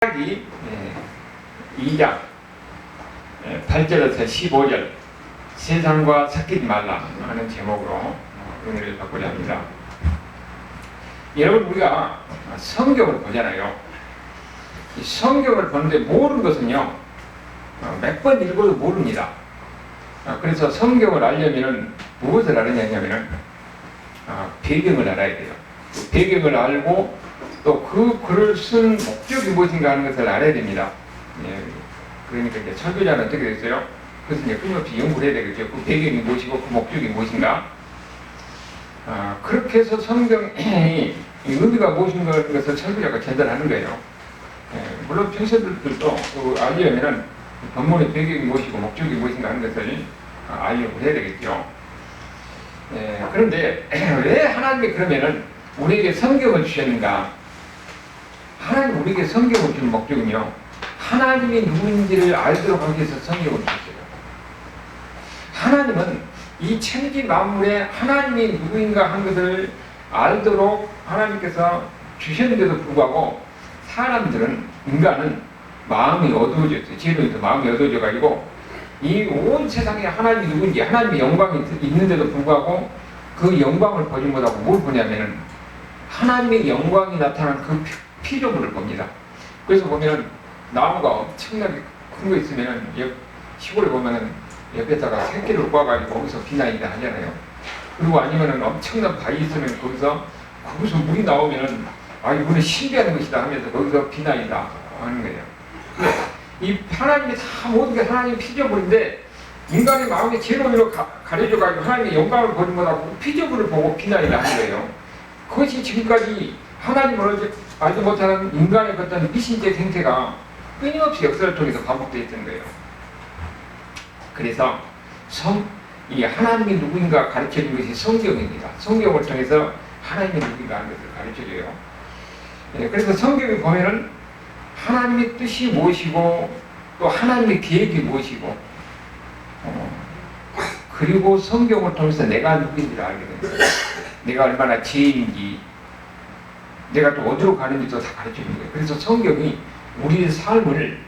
사기 2장 8절에서 15절 세상과 섞이지 말라 하는 제목으로 은혜를 받고자 합니다. 여러분, 우리가 성경을 보잖아요. 이 성경을 보는데 모르는 것은요, 몇 번 읽어도 모릅니다. 그래서 성경을 알려면 무엇을 알아야 하냐면 배경을 알아야 돼요. 배경을 알고 또 그 글을 쓴 목적이 무엇인가 하는 것을 알아야 됩니다. 그러니까 이제 설교자는 어떻게 됐어요? 그래서 이제 끊임없이 연구를 해야 되겠죠. 그 배경이 무엇이고 그 목적이 무엇인가. 그렇게 해서 성경의 의미가 무엇인가 하는 것을 설교자가 전달하는 거예요. 물론 평소들도 알려면 본문의 배경이 무엇이고 목적이 무엇인가 하는 것을 알려고 해야 되겠죠. 그런데 왜 하나님이 그러면은 우리에게 성경을 주셨는가? 하나님 우리에게 성경을 준 목적은요, 하나님이 누구인지를 알도록 하기 위해서 성경을 주셨어요. 하나님은 이 천지 만물에 하나님이 누구인가 한 것을 알도록 하나님께서 주셨는데도 불구하고 사람들은, 인간은 마음이 어두워졌어요. 죄로 마음이 어두워져가지고 이 온 세상에 하나님이 누구인지, 하나님의 영광이 있는데도 불구하고 그 영광을 보지 못하고 뭘 보냐면은 하나님의 영광이 나타난 그 피조물을 봅니다. 그래서 보면은 나무가 엄청나게 큰 거 있으면은 시골에 보면은 옆에다가 새끼를 꽈가지고 거기서 비나이다 하잖아요. 그리고 아니면은 엄청난 바위 있으면 거기서 물이 나오면은 이거는 신비한 것이다 하면서 거기서 비나이다 하는 거예요. 이 하나님이 다 모든 게 하나님의 피조물인데 인간의 마음이 제로로 가려져가지고 하나님의 영광을 보지 못하고 피조물을 보고 비나이다 하는 거예요. 그것이 지금까지 하나님을 알지 못하는 인간의 어떤 미신적 행태가 끊임없이 역사를 통해서 반복되어 있던 거예요. 그래서 이 하나님이 누구인가 가르쳐준 것이 성경입니다. 성경을 통해서 하나님이 누구인가 하는 것을 가르쳐줘요. 그래서 성경에 보면은 하나님의 뜻이 무엇이고 또 하나님의 계획이 무엇이고 그리고 성경을 통해서 내가 누구인지를 알게 됩니다. 내가 얼마나 죄인지, 내가 또 어디로 가는지도 다 가르쳐주는 거예요. 그래서 성경이 우리의 삶을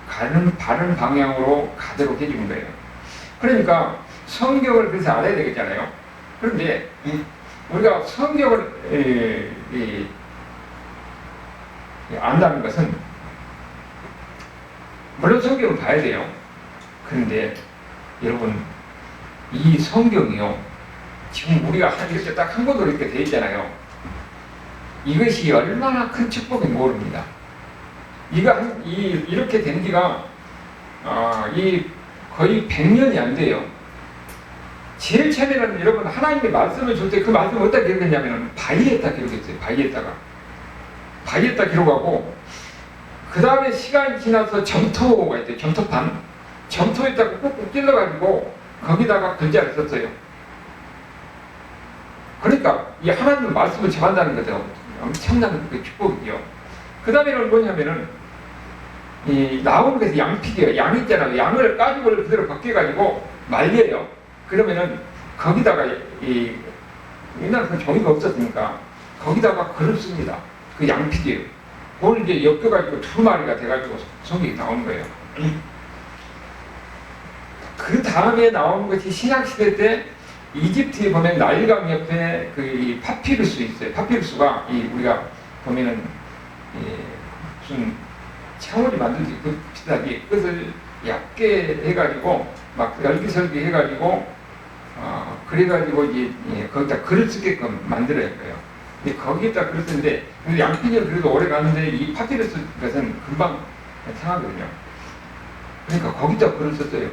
바른 방향으로 가도록 해주는 거예요. 그러니까 성경을 그래서 알아야 되겠잖아요. 그런데 우리가 성경을 안다는 것은 물론 성경을 봐야 돼요. 그런데 여러분, 이 성경이요, 지금 우리가 이렇게 딱 한 권으로 이렇게 되어 있잖아요. 이것이 얼마나 큰 축복인지 모릅니다. 이렇게 된 지가 거의 100년이 안 돼요. 제일 처음에는 여러분 하나님의 말씀을 줄 때 그 말씀을 어디다 기록했냐면 바위에다 기록했어요. 바위에다 기록하고 그 다음에 시간이 지나서 점토가 있대요. 점토판. 점토에다가 꾹꾹 찔러가지고 거기다가 글자를 썼어요. 그러니까 이 하나님의 말씀을 전한다는 거죠. 엄청난 그 축복이요. 그 다음에는 뭐냐면은 나오는 것이 양피디예요. 양 있잖아요. 양을 가죽을 그대로 벗겨가지고 말려요. 그러면은 거기다가 옛날에 그 종이가 없었으니까 거기다가 글을 씁니다. 그 양피디예요. 그걸 이제 엮여가지고 두 마리가 돼가지고 성경이 나오는 거예요. 그 다음에 나오는 것이 신약시대 때 이집트에 보면 나일강 옆에 그 파피루스 있어요. 파피루스가 우리가 보면은 무슨 창호리 만들듯이 그 비슷하게 끝을 얇게 해가지고 막 열기설기 해가지고 그래가지고 거기다 글을 쓰게끔 만들어야 해요. 근데 거기에다 글을 쓰는데 양피디는 그래도 오래 가는데 이 파피루스 것은 금방 상하거든요. 그러니까 거기다 글을 썼어요.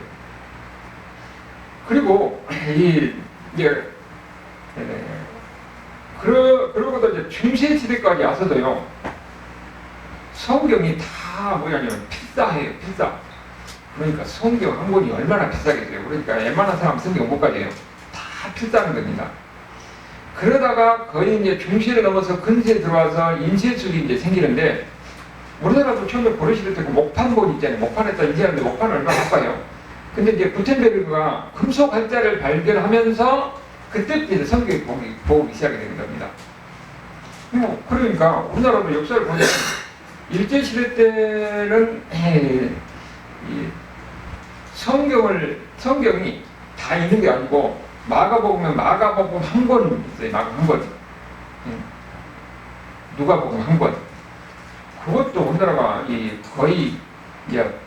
그리고 그러고도 이제 중세 시대까지 와서도요, 성경이 다 뭐냐면 필사해요. 필사. 그러니까 성경 한 권이 얼마나 비싸겠어요. 그러니까 웬만한 사람 성경 못 가져요. 다 필사하는 겁니다. 그러다가 거의 이제 중세를 넘어서 근세에 들어와서 인쇄술이 이제 생기는데, 우리나라도 처음에 고려시대 때 그 목판본 있잖아요. 목판에다 인쇄하는데 목판은 얼마나 바빠요. 근데 이제 구텐베르그가 금속 활자를 발견하면서 그때부터 이제 성경이 보기 시작이 되는 겁니다. 그러니까 우리나라도 역사를 보면 일제시대 때는 이 성경이 다 있는 게 아니고 마가복음은 마가복음 한 권 있어요. 마가복음 한 권. 누가복음 한 권. 그것도 우리나라가 거의 이제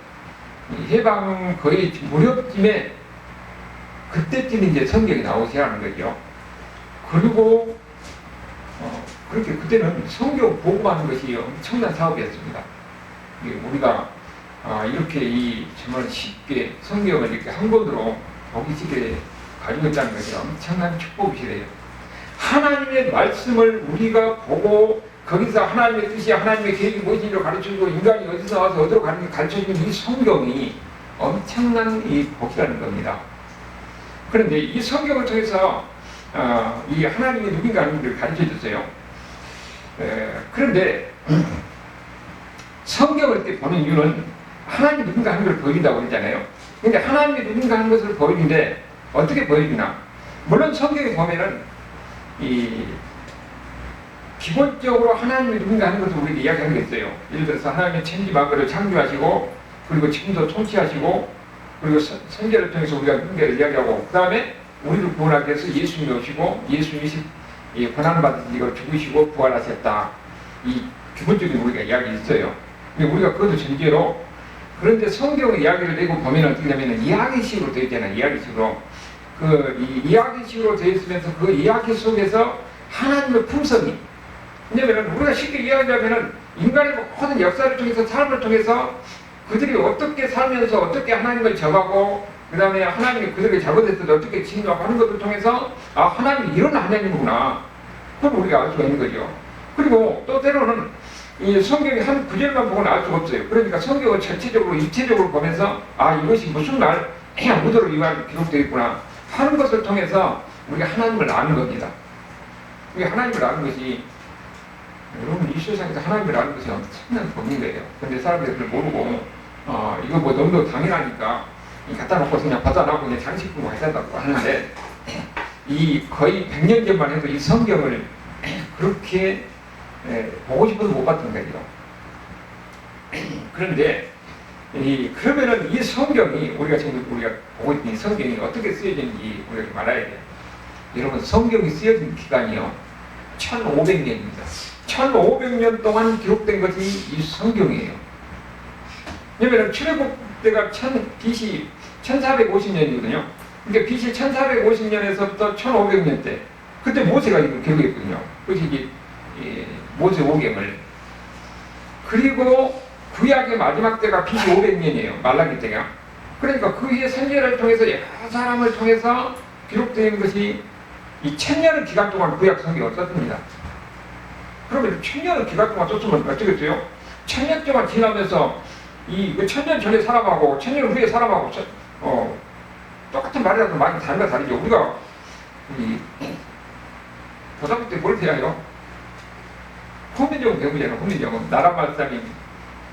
해방 거의 무렵쯤에 그때쯤 이제 성경이 나오기 시작하는 거죠. 그리고 그렇게 그때는 성경 보고하는 것이 엄청난 사업이었습니다. 우리가 이렇게 정말 쉽게 성경을 이렇게 한 권으로 보기 쉽게 가지고 있다는 것이 엄청난 축복이시래요. 하나님의 말씀을 우리가 보고 거기서 하나님의 뜻이 하나님의 계획이 무엇인지를 가르쳐주고 인간이 어디서 나와서 어디로 가는지 가르쳐주는 이 성경이 엄청난 이 복이라는 겁니다. 그런데 이 성경을 통해서 이 하나님이 누군가 하는 것을 가르쳐줬어요. 그런데 성경을 이렇게 보는 이유는 하나님이 누군가 하는 걸 보여준다고 그랬잖아요. 근데 하나님이 누군가 하는 것을 보여주는데 어떻게 보여주나? 물론 성경에 보면은 기본적으로 하나님이 누군가 하는 것을 우리에게 이야기하는 게 있어요. 예를 들어서 하나님의 천지만물을 창조하시고 그리고 지금도 통치하시고 그리고 선제를 통해서 우리가 누군가를 이야기하고 그 다음에 우리를 구원하기 위해서 예수님이 오시고 예수님이 고난을 받으시고 이걸 죽으시고 부활하셨다. 이 기본적인 우리가 이야기 있어요. 근데 우리가 그것도 전제로 그런데 성경의 이야기를 내고 보면 어떻게 되냐면 이야기식으로 되어 있잖아요. 이야기식으로. 이야기식으로 되어 있으면서 그 이야기 속에서 하나님의 품성이 왜냐하면 우리가 쉽게 이야기하면 인간의 모든 역사를 통해서 삶을 통해서 그들이 어떻게 살면서 어떻게 하나님을 접하고 그 다음에 하나님이 그들에게 잘못했을 때 어떻게 진노하고 하는 것을 통해서 하나님이 이런 하나님이구나 그걸 우리가 알 수가 있는 거죠. 그리고 또 때로는 이 성경의 한 구절만 보고는 알 수가 없어요. 그러니까 성경을 전체적으로 입체적으로 보면서 이것이 무슨 날 무도로 이말 기록되어 있구나 하는 것을 통해서 우리가 하나님을 아는 겁니다. 우리가 하나님을 아는 것이 여러분 이 세상에서 하나님을 아는 것이 엄청난 법인 거예요. 근데 사람들이 그걸 모르고 이거 뭐 너무 당연하니까 갖다 놓고 그냥 받아놓고 그냥 장식품으로 해달라고 하는데 이 거의 100년 전만 해도 이 성경을 그렇게 보고 싶어도 못 봤던 거죠. 그런데 그러면은 이 성경이 우리가 지금 우리가 보고 있는 이 성경이 어떻게 쓰여진지 우리가 말해야 돼요. 여러분 성경이 쓰여진 기간이요 1500년입니다. 1500년 동안 기록된 것이 이 성경이에요. 왜냐하면 출애굽 때가 BC 1450년이거든요. 그러니까 BC 1450년에서부터 1500년 때 그때 모세가 이걸 기록했거든요. 그것이 모세 오경을. 그리고 구약의 마지막 때가 BC 500년이에요. 말라기 때가. 그러니까 그 위에 선지자를 통해서 여러 사람을 통해서 기록된 것이 이 1000년의 기간 동안 구약 성경을 썼습니다. 그러면 1000년의 기간 동안 썼으면 어쩌겠어요? 1000년 동안 지나면서 이 1000년 전에 사람하고 1000년 후에 사람하고 똑같은 말이라도 많이 다른가 다르죠. 우리가 고등학교 때 뭘 배워요? 후민정음 배우잖아요. 후민정음 나라말살인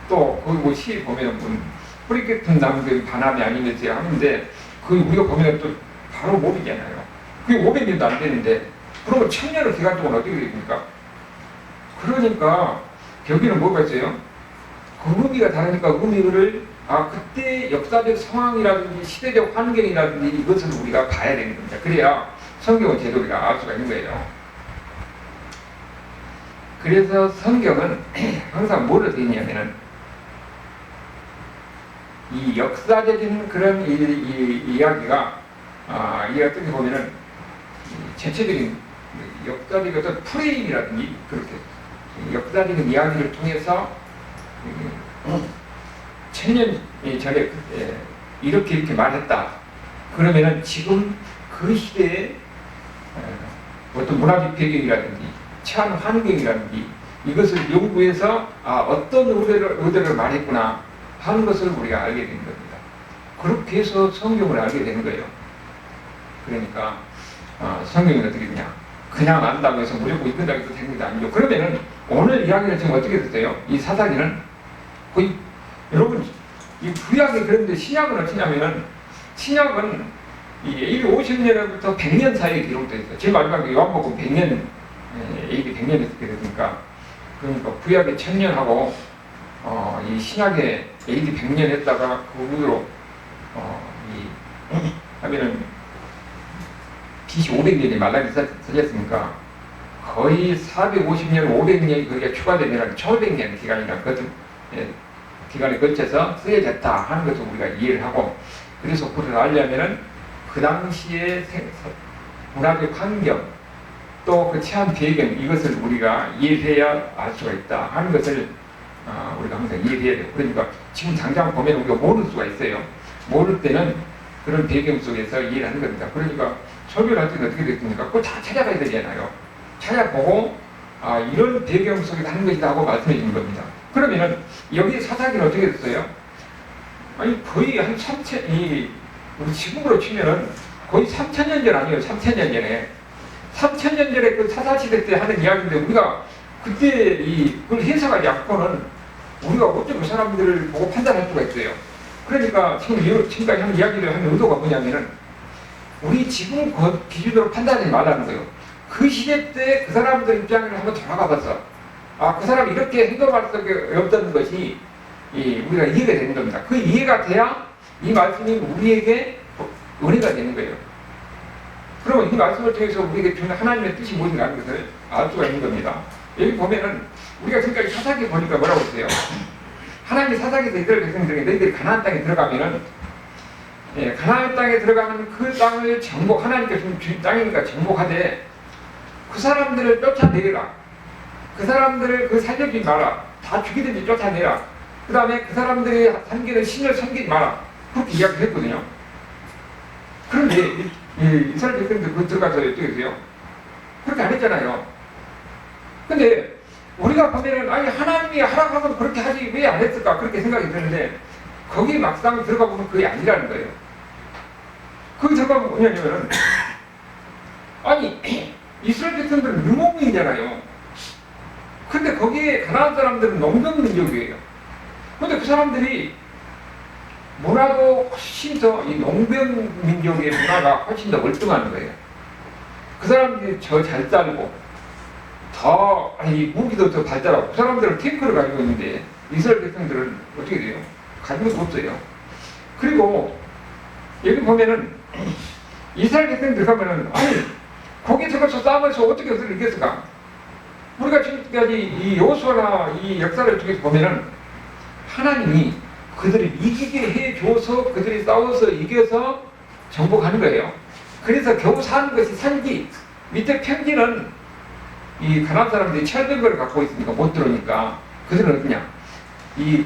또 거기 뭐 시 보면은 뿌리 같은 나무들 바람이 아니면서 하는데 그 우리가 보면은 또 바로 모르잖아요. 그게 500년도 안 되는데 그러면 1000년의 기간 동안 어떻게 됩니까? 그러니까 여기는 뭐가 있어요? 그 의미가 다르니까 의미를 그때 역사적 상황이라든지 시대적 환경이라든지 이것을 우리가 봐야 되는 겁니다. 그래야 성경은 제대로 우리가 알 수가 있는 거예요. 그래서 성경은 항상 뭐로 되어 있냐면은 이 역사적인 그런 이야기가 이 어떻게 보면은 전체적인 역사적인 어떤 프레임이라든지 그렇게 역사적인 이야기를 통해서 1000년 전에 이렇게 말했다. 그러면은 지금 그 시대에 어떤 문화적 배경이라든지 처한 환경이라든지 이것을 연구해서 어떤 의도를 말했구나 하는 것을 우리가 알게 되는 겁니다. 그렇게 해서 성경을 알게 되는 거예요. 그러니까 성경이 어떻게 그냥 안다고 해서 무조건 이끈다고 해서 되는 게 아니죠. 그러면은 오늘 이야기는 지금 어떻게 됐어요? 이 사사기는 거의 여러분 이 구약이 그런데 신약은 어떠냐면은 신약은 이 AD 50년부터 100년 사이에 기록되어 있어요. 제일 마지막에 요한복음 100년 AD 100년 이렇게 되니까 그러니까 구약이 1000년하고 이 신약에 AD 100년 했다가 그 후로 하면은 BC 500년이 말라기 써졌으니까 거의 450년, 500년이 거기가 추가되면 1500년 기간이나 그 기간에 걸쳐서 쓰여졌다 하는 것을 우리가 이해를 하고, 그래서 그걸 알려면은 그 당시의 문화적 환경 또 그 체험 배경, 이것을 우리가 이해해야 알 수가 있다 하는 것을 우리가 항상 이해해야 돼요. 그러니까 지금 당장 보면 우리가 모를 수가 있어요. 모를 때는 그런 배경 속에서 이해를 하는 겁니다. 그러니까 설교를 할 때는 어떻게 됐습니까? 그걸 다 찾아가야 되잖아요. 찾아보고 이런 배경 속에서 하는 것이다 하고 말씀해 주는 겁니다. 그러면은 여기 사사기는 어떻게 됐어요? 아니 거의 한 3000, 우리 지금으로 치면은 거의 3000년 전 아니에요. 3000년 전에 3000년 전에 그 사사시대 때 하는 이야기인데, 우리가 그때 그걸 해석할 약본은 우리가 어째 그 사람들을 보고 판단할 수가 있어요. 그러니까 지금까지 하는 이야기를 하는 의도가 뭐냐면은 우리 지금 그 기준으로 판단하지 말라는 거예요. 그 시대 때 그 사람들 입장을 한번 돌아가 봐서 그 사람이 이렇게 행동할 수밖에 없다는 것이 우리가 이해가 되는 겁니다. 그 이해가 돼야 이 말씀이 우리에게 은혜가 되는 거예요. 그러면 이 말씀을 통해서 우리에게 주는 하나님의 뜻이 무엇인가 하는 것을 알 수가 있는 겁니다. 여기 보면은 우리가 지금까지 사사기 보니까 뭐라고 했어요? 하나님이 사사기에서 이스라엘 백성들에게 너희들이 가나안 땅에 들어가면은 가나안 땅에 들어가면 그 땅을 하나님께서 주신 땅이니까 정복하되 그 사람들을 쫓아내라. 그 사람들을 살려주지 마라. 다 죽이든지 쫓아내라. 그 다음에 그 사람들이 섬기는 신을 섬기지 마라. 그렇게 이야기했거든요. 그런데 이스라엘 백성들 그 들어가서 어떻게 했어요? 그렇게 안 했잖아요. 근데 우리가 보면은 하나님이 하라고 하면 그렇게 하지 왜 안 했을까 그렇게 생각이 드는데, 거기 막상 들어가 보면 그게 아니라는 거예요. 거기 들어가면 뭐냐면은 이스라엘 백성들은 유목민이잖아요. 근데 거기에 가나안 사람들은 농경민족이에요. 근데 그 사람들이 문화도 훨씬 더 이 농경민족의 문화가 훨씬 더 월등한 거예요. 그 사람들이 더 잘 살고 무기도 더 발달하고, 그 사람들은 탱크를 가지고 있는데 이스라엘 백성들은 어떻게 돼요? 가진 것도 없어요. 그리고 여기 보면은 이스라엘 백성들 가면은 거기 들어가서 싸움에서 어떻게 그들을 이겼을까? 우리가 지금까지 이 여호수아나 이 역사를 통해서 보면은 하나님이 그들을 이기게 해줘서 그들이 싸워서 이겨서 정복하는 거예요. 그래서 겨우 사는 것이 산지, 밑에 평지는 이 가나안 사람들이 철벽을 갖고 있으니까 못 들어오니까 그들은 어디냐?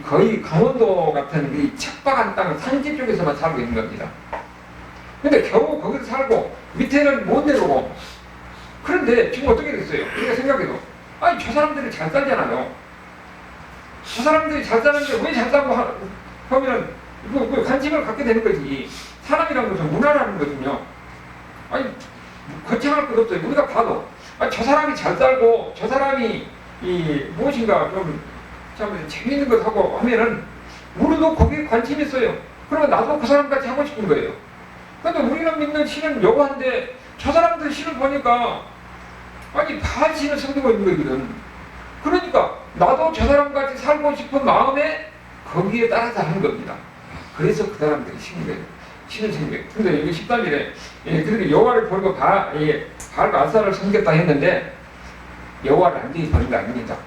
거의 강원도 같은 이 척박한 땅 산지 쪽에서만 살고 있는 겁니다. 근데 겨우 거기서 살고 밑에는 못 내려오고. 그런데 지금 어떻게 됐어요? 우리가 생각해도 저 사람들이 잘 살잖아요. 저 사람들이 잘 사는데 왜 잘 살고 하면 이거 관심을 갖게 되는 거지. 사람이라는 것은 문화라는 거거든요. 거창할 것 없어요. 우리가 봐도 저 사람이 잘 살고 저 사람이 무엇인가 참 재밌는 것 하고 하면은 우리도 거기에 관심이 있어요. 그러면 나도 그 사람같이 하고 싶은 거예요. 근데 우리는 믿는 신은 여호와인데 저 사람들 신을 보니까 바알 신을 섬기고 있는 거거든. 그러니까 나도 저 사람같이 살고 싶은 마음에 거기에 따라서 하는 겁니다. 그래서 그 사람들이 신을 섬겨요. 근데 여기 13절에 그들이 여호와를 버리고 바알과 아스타를 섬겼다 했는데 여호와를 완전히 버린 거 아닙니다.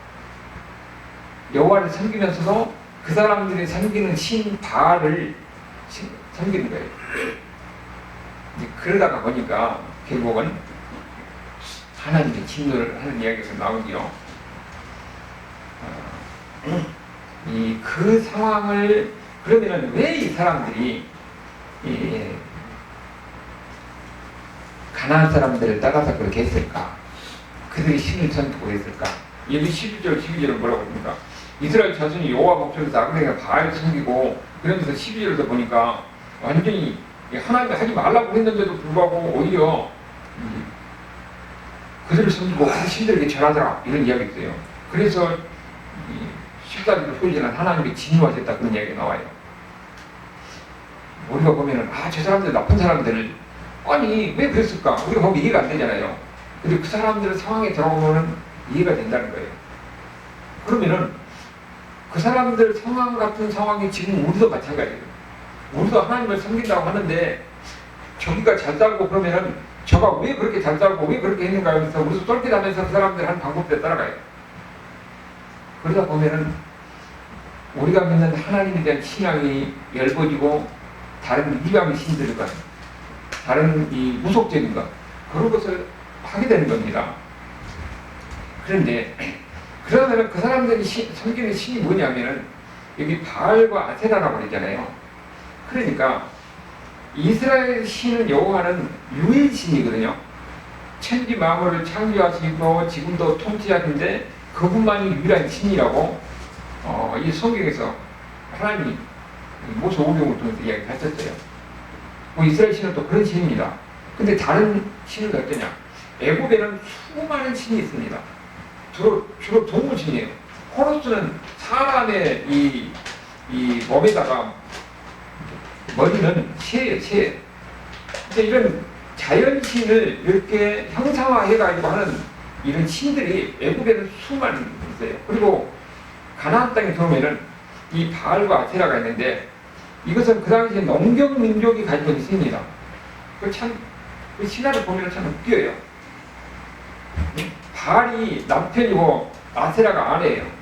여호와를 섬기면서도 그 사람들이 섬기는 신 바알을 섬기는 거예요. 그러다가 보니까 결국은 하나님의 진노를 하는 이야기가 나오지요. 그 상황을, 그러면은 왜 이 사람들이 가나안 사람들을 따라서 그렇게 했을까? 그들이 신을 섬기고 했을까? 여기 11절, 12절은 뭐라고 합니까? 이스라엘 자손이 여호와 목전에서 아그네가 바알을 섬기고, 그러면서 12절에서 보니까 완전히 하나님이 하지 말라고 했는데도 불구하고 오히려 그들을 섬기고 그 신들에게 절하더라, 이런 이야기가 있어요. 그래서 14절을 소리지난 하나님이 진노하셨다, 그런 이야기가 나와요. 우리가 보면은 저 사람들 나쁜 사람들을 왜 그랬을까? 우리가 보면 이해가 안 되잖아요. 근데 그 사람들 상황에 들어보면 이해가 된다는 거예요. 그러면은 그 사람들 상황 같은 상황이 지금 우리도 마찬가지예요. 우리도 하나님을 섬긴다고 하는데 저기가 잘 살고 그러면은 저가 왜 그렇게 잘 살고 왜 그렇게 했는가 하면서 우리도 똘끼다면서 그 사람들 하는 방법대로 따라가요. 그러다 보면은 우리가 믿는 하나님에 대한 신앙이 얇아지고 다른 이방의 신들과 다른 이 무속적인 것 그런 것을 하게 되는 겁니다. 그런데 그러면 그 사람들이 섬기는 신이 뭐냐면은 여기 바알과 아세라라고 그러잖아요. 그러니까 이스라엘 신은 여호와는 유일 신이거든요. 천지 만물을 창조하시고 지금도 통치하는데 그분만이 유일한 신이라고 이 성경에서 하나님이 모세오경을 통해서 이야기하셨어요. 이스라엘 신은 또 그런 신입니다. 근데 다른 신은 어떠냐? 애굽에는 수많은 신이 있습니다. 주로 동물신이에요. 호루스는 사람의 이 몸에다가 머리는 새예요, 새. 근데 이런 자연신을 이렇게 형상화해가지고 하는 이런 신들이 애굽에는 수많이 있어요. 그리고 가나안 땅에 들어오면은 이 바알과 아세라가 있는데 이것은 그 당시에 농경 민족이 가지고 있습니다. 그 신화를 보면 참 웃겨요. 바알이 남편이고 아세라가 아내예요.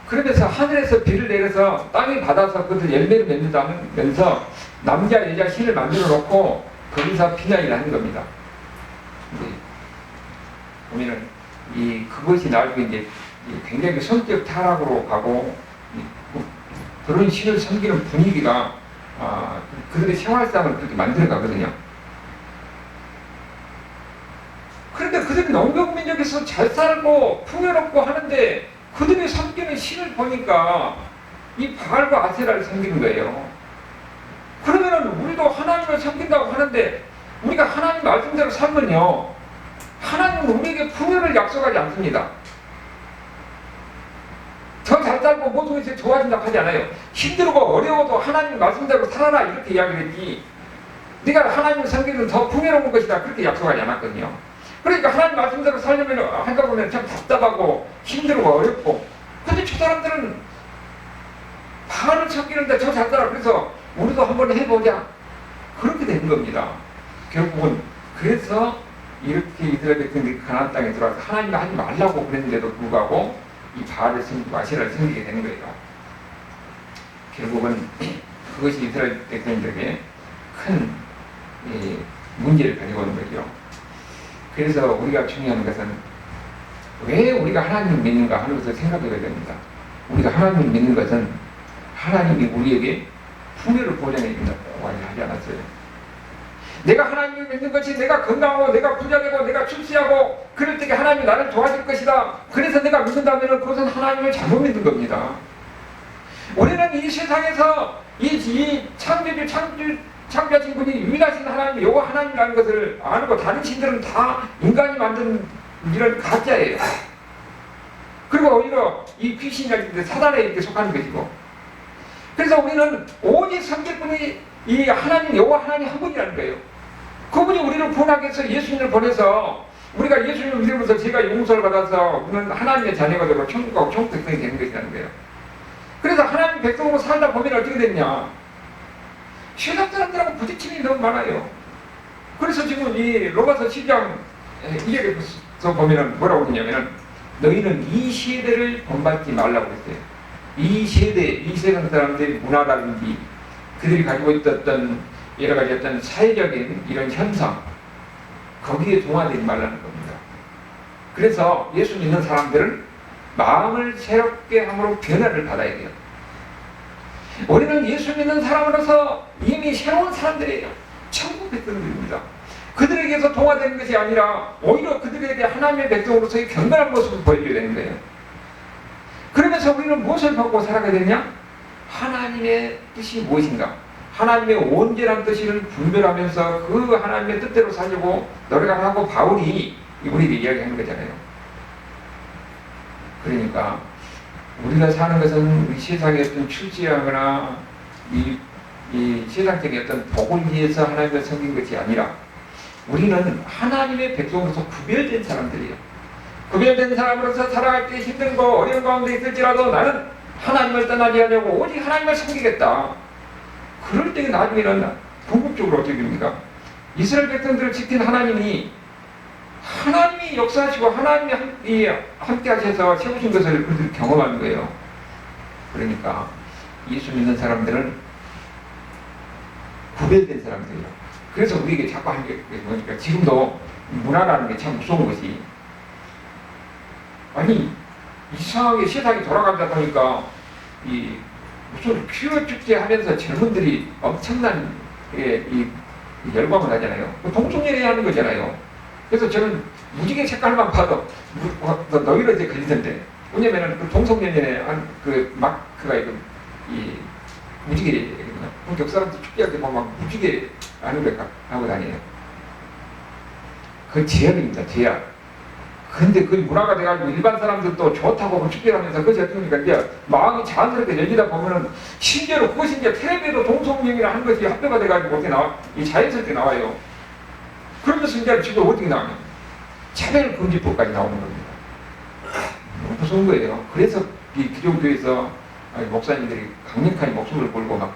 그러면서 하늘에서 비를 내려서 땅이 받아서 그것을 열매를 맺는다면서 남자 여자 신을 만들어 놓고 거기서 피난을 하는 겁니다. 보면은 그것이 나중에 이제 굉장히 성격 타락으로 가고 그런 신을 섬기는 분위기가 그들의 생활상을 그렇게 만들어 가거든요. 그런데 그들이 농경민족에서 잘 살고 풍요롭고 하는데 그들이 섬기는 신을 보니까 이 바알과 아세라를 섬기는 거예요. 그러면은 우리도 하나님을 섬긴다고 하는데 우리가 하나님 말씀대로 살면요, 하나님은 우리에게 풍요를 약속하지 않습니다. 더 잘 살고 모든 것이 좋아진다고 하지 않아요. 힘들고 어려워도 하나님 말씀대로 살아라 이렇게 이야기를 했지, 네가 하나님을 섬기면 더 풍요로운 것이다 그렇게 약속하지 않았거든요. 그러니까 하나님 말씀대로 살려면 하다 보면 참 답답하고 힘들고 어렵고, 근데 저 사람들은 바알을 섬기는데 저 잘 살아. 그래서 우리도 한번 해보자 그렇게 된 겁니다. 결국은 그래서 이렇게 이스라엘 백성들이 가나안 땅에 들어와서 하나님이 하지 말라고 그랬는데도 불구하고 이 바알을 섬기고 아세라를 섬기게 되는 거예요. 결국은 그것이 이스라엘 백성들에게 큰 문제를 가지고 오는 거죠. 그래서 우리가 중요한 것은 왜 우리가 하나님을 믿는가 하는 것을 생각해야 됩니다. 우리가 하나님을 믿는 것은 하나님이 우리에게 풍요를 보장해 준다고 하지 않았어요. 내가 하나님을 믿는 것이 내가 건강하고 내가 부자되고 내가 출세하고 그럴 때 하나님이 나를 도와줄 것이다, 그래서 내가 믿는다면 그것은 하나님을 잘못 믿는 겁니다. 우리는 이 세상에서 이 창조하신 분이 유일하신 하나님, 여호와 하나님이라는 것을 아는, 다른 신들은 다 인간이 만든 이런 가짜예요. 그리고 오히려 이 귀신이라는 사단에 속하는 것이고, 그래서 우리는 오직 섬길 분이 이 하나님, 여호와 하나님 한 분이라는 거예요. 그분이 우리를 구원하기 위해서 예수님을 보내서 우리가 예수님을 믿으면서 제가 용서를 받아서 우리는 하나님의 자녀가 되고 천국하고 천국 백성이 되는 것이라는 거예요. 그래서 하나님 백성으로 살다 보면 어떻게 됐냐? 세상 사람들하고 부딪힘이 너무 많아요. 그래서 지금 이 로마서 10장 이에서 보면은 뭐라고 했냐면은 너희는 이 세대를 본받지 말라고 했어요. 이 세상 사람들의 문화라든지 그들이 가지고 있었던 여러 가지 어떤 사회적인 이런 현상, 거기에 동화되지 말라는 겁니다. 그래서 예수 믿는 사람들은 마음을 새롭게 함으로 변화를 받아야 돼요. 우리는 예수 믿는 사람으로서 이미 새로운 사람들이에요. 천국 백성들입니다. 그들에게서 동화되는 것이 아니라 오히려 그들에게 하나님의 백성으로서의 경건한 모습을 보여줘야 되는 거예요. 그러면서 우리는 무엇을 받고 살아가야 되냐? 하나님의 뜻이 무엇인가? 하나님의 온전한 뜻을 분별하면서 그 하나님의 뜻대로 살려고 노력하고 바울이 우리에게 이야기하는 거잖아요. 그러니까 우리가 사는 것은 이 세상에 어떤 출세하거나 이 세상적인 어떤 복을 위해서 하나님을 섬긴 것이 아니라 우리는 하나님의 백성으로서 구별된 사람들이에요. 구별된 사람으로서 살아갈 때 힘든 거 어려운 가운데 있을지라도 나는 하나님을 떠나지 않으려고 오직 하나님을 섬기겠다. 그럴 때 나중에는 궁극적으로 어떻게 됩니까? 이스라엘 백성들을 지킨 하나님이 역사하시고 하나님이 함께 하셔서 세우신 것을 그들이 경험하는 거예요. 그러니까 예수 믿는 사람들은 구별된 사람들이에요. 그래서 우리에게 자꾸 하는 게 뭐니까 지금도 문화라는 게 참 무서운 것이, 아니 이상하게 세상이 돌아가다 보니까 이 무슨 퀴어 축제 하면서 젊은들이 엄청난 이 열광을 하잖아요. 동성연애 하는 거잖아요. 그래서 저는 무지개 색깔만 봐도 너희로 이제 걸리던데, 왜냐면은 그 동성연애 그 마크가 이 무지개거든요. 한국 사람들 축제할 때 보면 막 무지개 하는 걸 하고 다녀요. 그 제약입니다, 제약. 근데 그 문화가 돼가지고 일반 사람들도 좋다고 축제를 하면서 그것이 어떻습니까? 이제 마음이 자연스럽게 열리다 보면은 실제로 그것이 이제 텔레비에도 동성연애를 하는 것이 합의가 돼가지고 어떻게 이 자연스럽게 나와요. 그러면서 이제 지금 어떻게 나오냐? 차별금지법까지 나오는 겁니다. 너무 무서운 거예요. 그래서 이 기독교에서 목사님들이 강력하게 목숨을 걸고 막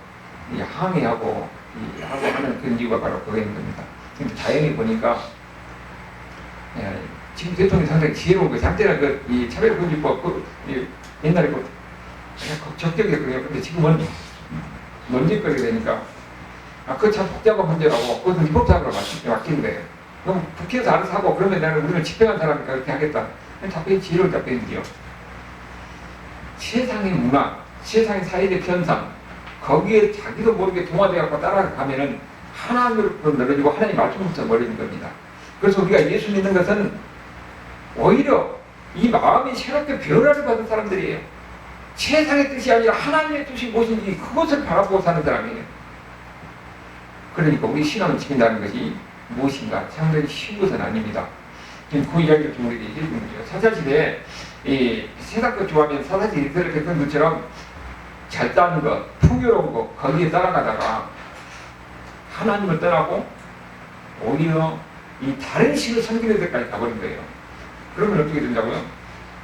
항의하고 하고 하는 그런 이유가 바로 그거인 겁니다. 근데 자연히 보니까 지금 대통령이 상당히 지혜로운 것이, 한때는 이 차별금지법 옛날에 적격이었거든요. 근데 지금은 논쟁거리가 되니까 그거 참 복잡한 문제라고 그것은 입법사항으로 맡기는 거예요. 그럼 국회에서 알아서 하고 그러면 나는 우리는 집행한 사람이니까 그렇게 하겠다. 답변이 지혜로운 답변이지요. 세상의 문화, 세상의 사회적 현상, 거기에 자기도 모르게 동화되어서 따라가면은 하나님으로 늘어지고 하나님 말씀부터 멀어진 겁니다. 그래서 우리가 예수 믿는 것은 오히려 이 마음이 새롭게 변화를 받은 사람들이에요. 세상의 뜻이 아니라 하나님의 뜻이 무엇인지 그것을 바라보고 사는 사람이에요. 그러니까 우리 신앙을 지킨다는 것이 무엇인가 상당히 쉬운 것은 아닙니다. 지금 그 이야기를 좀 우리에게 해주는 거죠. 사사시대에 이 세상 것 좋아하면 사사시 이스라엘 백성들처럼 잘 따는 것, 풍요로운 것 거기에 따라가다가 하나님을 떠나고 오히려 이 다른 신을 섬기는 데까지 가버린 거예요. 그러면 어떻게 된다고요?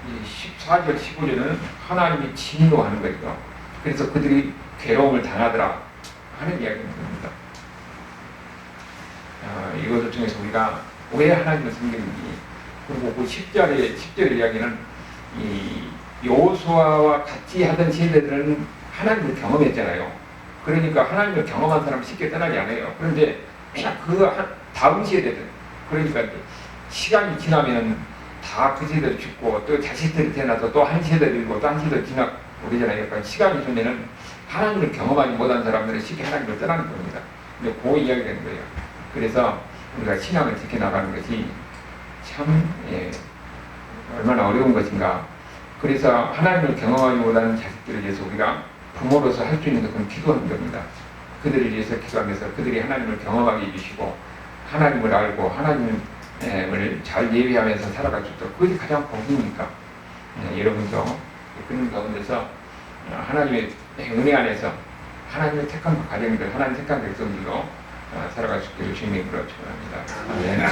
이 14절, 15절은 하나님이 진노하는 거죠. 그래서 그들이 괴로움을 당하더라 하는 이야기입니다. 이것을 통해서 우리가 왜 하나님을 섬기는지, 그리고 그 10절 이야기는 이 여호수아와 같이 하던 세대들은 하나님을 경험했잖아요. 그러니까 하나님을 경험한 사람은 쉽게 떠나지 않아요. 그런데 다음 세대들, 그러니까 시간이 지나면 다 그 세대를 죽고 또 자식들이 태어나서 또 한 세대를 일고 또 한 세대를 지나고 그러잖아요. 그러니까 시간이 지나면 하나님을 경험하지 못한 사람들은 쉽게 하나님을 떠나는 겁니다. 근데 그 이야기가 되는 거예요. 그래서 우리가 신앙을 지켜나가는 것이 참 얼마나 어려운 것인가. 그래서 하나님을 경험하지 못하는 자식들을 위해서 우리가 부모로서 할 수 있는 것은 기도하는 겁니다. 그들을 위해서 기도하면서 그들이 하나님을 경험하게 해주시고 하나님을 알고 하나님을 잘 예배하면서 살아갈 수 있도록, 그것이 가장 복이니까 여러분도 그런 가운데서 하나님의 은혜 안에서 하나님의 택한 가정들, 하나님 택한 백성들로 살아갈 수 있기를 주님의 이름으로 축원합니다. 아멘.